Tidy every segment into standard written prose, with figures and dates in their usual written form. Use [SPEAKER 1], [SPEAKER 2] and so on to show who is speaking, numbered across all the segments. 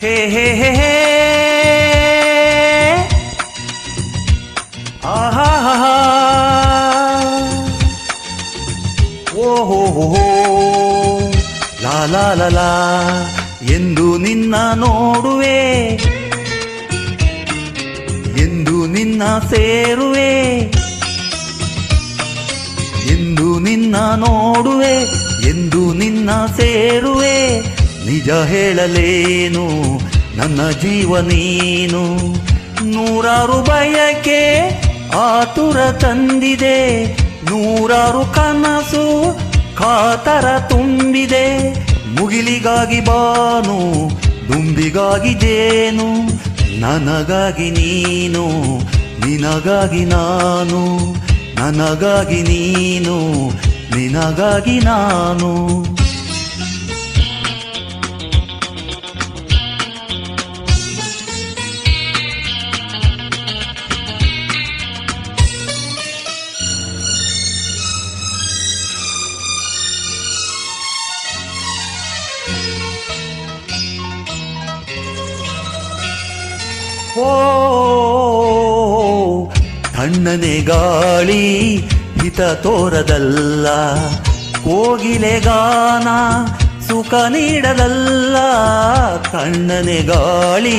[SPEAKER 1] ಹೇ ಹೇ ಹೇ ಹೇ ಆಹಾ ಓಹೋ ಹೋ ಲಾ ಲಾ ಲಾ ಲಾ ಎಂದು ನಿನ್ನ ನೋಡುವೆ, ಎಂದು ನಿನ್ನ ಸೇರುವೆ, ಎಂದು ನಿನ್ನ ನೋಡುವೆ, ಎಂದು ನಿನ್ನ ಸೇರುವೆ. ನಿಜ ಹೇಳಲೇನು ನನ್ನ ಜೀವ ನೀನು. ನೂರಾರು ಬಯಕೆ ಆತುರ ತಂದಿದೆ, ನೂರಾರು ಕನಸು ಕಾತರ ತುಂಬಿದೆ. ಮುಗಿಲಿಗಾಗಿ ಬಾನು, ದುಂಬಿಗಾಗಿ ಜೇನು, ನನಗಾಗಿ ನೀನು, ನಿನಗಾಗಿ ನಾನು, ನನಗಾಗಿ ನೀನು, ನಿನಗಾಗಿ ನಾನು. ಓ ತಣ್ಣನೆ ಗಾಳಿ ಹಿತ ತೋರದಲ್ಲ, ಕೋಗಿಲೆ ಗಾನ ಸುಖ ನೀಡದಲ್ಲ. ತಣ್ಣನೆ ಗಾಳಿ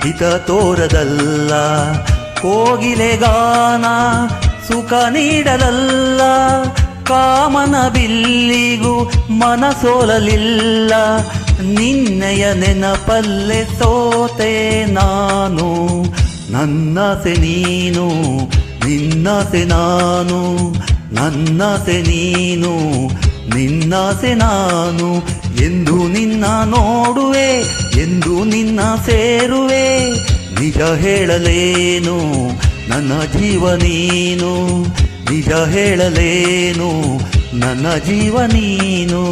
[SPEAKER 1] ಹಿತ ತೋರದಲ್ಲ, ಕೋಗಿಲೆ ಗಾನ ಸುಖ ನೀಡದಲ್ಲ. ಕಾಮನ ಬಿಲ್ಲಿಗೂ ಮನಸೋಲಲಿಲ್ಲ, ನಿನ್ನಯ ನೆನಪಲ್ಲೆ ಸೋತೆ ನಾನು. ನನ್ನಾಸೆ ನೀನು, ನಿನ್ನಾಸೆ ನಾನು, ನನ್ನಾಸೆ ನೀನು, ನಿನ್ನಾಸೆ ನಾನು. ಎಂದು ನಿನ್ನ ನೋಡುವೆ, ಎಂದು ನಿನ್ನ ಸೇರುವೆ. ನಿಜ ಹೇಳಲೇನು ನನ್ನ ಜೀವ ನೀನು, ನಿಜ ಹೇಳಲೇನು ನನ್ನ ಜೀವ ನೀನು.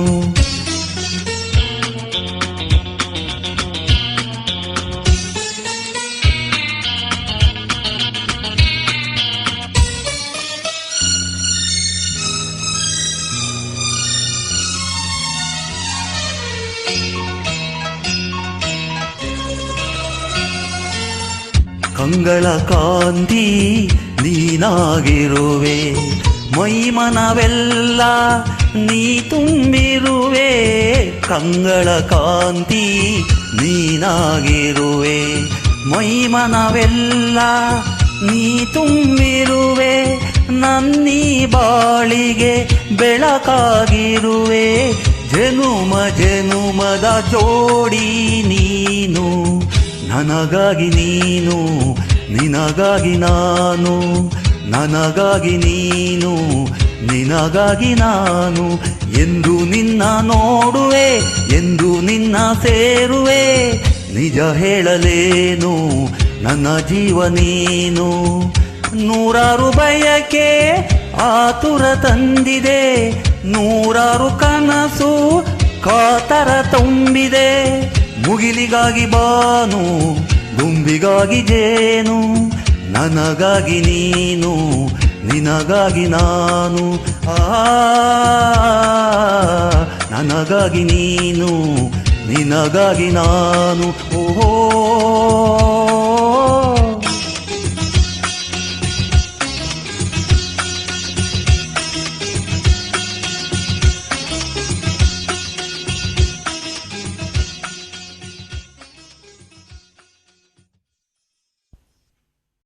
[SPEAKER 1] ಕಂಗಳ ಕಾಂತಿ ನೀನಾಗಿರುವೆ, ಮೈಮನವೆಲ್ಲ ನೀ ತುಂಬಿರುವೆ. ಕಂಗಳ ಕಾಂತಿ ನೀನಾಗಿರುವೆ, ಮೈಮನವೆಲ್ಲ ನೀ ತುಂಬಿರುವೆ. ನನ್ನೀ ಬಾಳಿಗೆ ಬೆಳಕಾಗಿರುವೆ, ಜನುಮ ಜನುಮದ ಜೋಡಿ ನೀನು. ನನಗಾಗಿ ನೀನು, ನಿನಗಾಗಿ ನಾನು, ನನಗಾಗಿ ನೀನು, ನಿನಗಾಗಿ ನಾನು. ಎಂದು ನಿನ್ನ ನೋಡುವೆ, ಎಂದು ನಿನ್ನ ಸೇರುವೆ. ನಿಜ ಹೇಳಲೇನು ನನ್ನ ಜೀವ ನೀನು. ನೂರಾರು ಬಯಕೆ ಆತುರ ತಂದಿದೆ, ನೂರಾರು ಕನಸು ಕಾತರ ತುಂಬಿದೆ. ಮುಗಿಲಿಗಾಗಿ ಬಾನು, ದುಂಬಿಗಾಗಿ ಜೇನು, ನನಗಾಗಿ ನೀನು, ನಿನಗಾಗಿ ನಾನು. ನನಗಾಗಿ ನೀನು, ನಿನಗಾಗಿ ನಾನು. ಓಹೋ